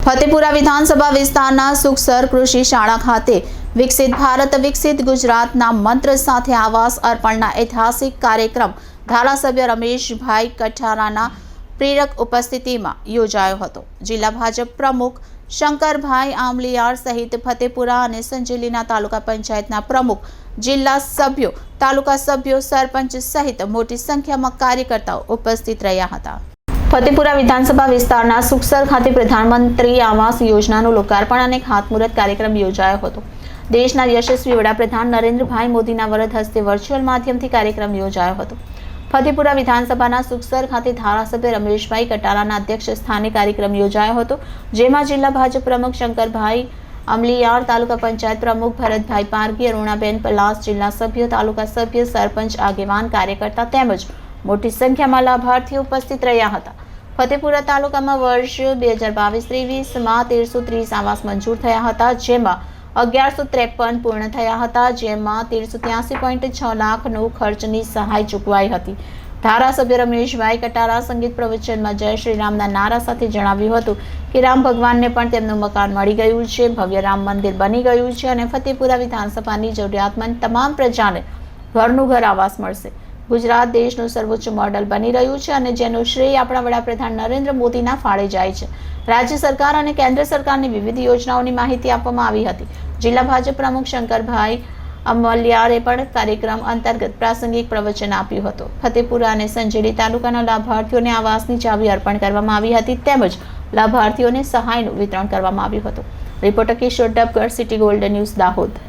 ફતેપુરા વિધાનસભા વિસ્તારના સુખસર કૃષિ શાળા ખાતે વિકસિત ભારત વિકસિત ગુજરાતના મંત્ર સાથે આવાસ અર્પણના ઐતિહાસિક કાર્યક્રમ ધારાસભ્ય રમેશભાઈ કઠારાના પ્રેરક ઉપસ્થિતિમાં યોજાયો હતો। જિલ્લા ભાજપ પ્રમુખ શંકરભાઈ આમલિયાર સહિત ફતેપુરા અને સંજેલીના તાલુકા પંચાયતના પ્રમુખ, જિલ્લા સભ્યો, તાલુકા સભ્યો, સરપંચ સહિત મોટી સંખ્યામાં કાર્યકર્તાઓ ઉપસ્થિત રહ્યા હતા। ફતેપુરા વિધાનસભા વિસ્તારના સુખસર ખાતે પ્રધાનમંત્રી આવાસ યોજનાનું લોકાર્પણ અને ખાતમુહૂર્ત કાર્યક્રમ યોજાયો હતો। દેશના યશસ્વી વડાપ્રધાન નરેન્દ્રભાઈ મોદીના વરદ હસ્તે વર્ચ્યુઅલ માધ્યમથી કાર્યક્રમ યોજાયો હતો। ફતેપુરા વિધાનસભાના સુખસર ખાતે ધારાસભ્ય રમેશભાઈ કટારાના અધ્યક્ષ સ્થાને કાર્યક્રમ યોજાયો હતો, જેમાં જિલ્લા ભાજપ પ્રમુખ શંકરભાઈ અમલિયાર, તાલુકા પંચાયત પ્રમુખ ભરતભાઈ પારગી, અરુણાબેન પલાસ, જિલ્લા સભ્યો, તાલુકા સભ્ય, સરપંચ, આગેવાન, કાર્યકર્તા તેમજ મોટી સંખ્યામાં લાભાર્થીઓ ઉપસ્થિત રહ્યા હતા। ફતેપુરા તાલુકામાં વર્ષ 2022-23માં 1330 આવાસ મંજૂર થયા હતા, જેમાં 1153 પૂર્ણ થયા હતા, જેમાં 1383.6 લાખનું ખર્ચની સહાય ચૂકવાઈ હતી। ધારાસભ્ય રમેશભાઈ કટારા સંગીત પ્રવચનમાં જય શ્રી રામના નારા સાથે જણાવ્યું હતું કે રામ ભગવાનને પણ તેમનું મકાન મળી ગયું છે, ભવ્ય રામ મંદિર બની ગયું છે અને ફતેપુરા વિધાનસભાની જરૂરિયાતમંદ તમામ પ્રજાને ઘરનું ઘર આવાસ મળશે। ગુજરાત દેશનું સર્વોચ્ચ મોડલ બની રહ્યું છે અને જેનો શ્રેય આપણા વડાપ્રધાન નરેન્દ્ર મોદીના ફાળે જાય છે। રાજ્ય સરકાર અને કેન્દ્ર સરકારની વિવિધ યોજનાઓની માહિતી આપવામાં આવી હતી। જિલ્લા ભાજપ પ્રમુખ શંકરભાઈ અમલિયારે પણ કાર્યક્રમ અંતર્ગત પ્રાસંગિક પ્રવચન આપ્યું હતું। ફતેપુરા અને સંજેલી તાલુકાના લાભાર્થીઓને આવાસની ચાવી અર્પણ કરવામાં આવી હતી, તેમજ લાભાર્થીઓને સહાયનું વિતરણ કરવામાં આવ્યું હતું। Reporter Kishore Dabgar, city golden news, Dahod.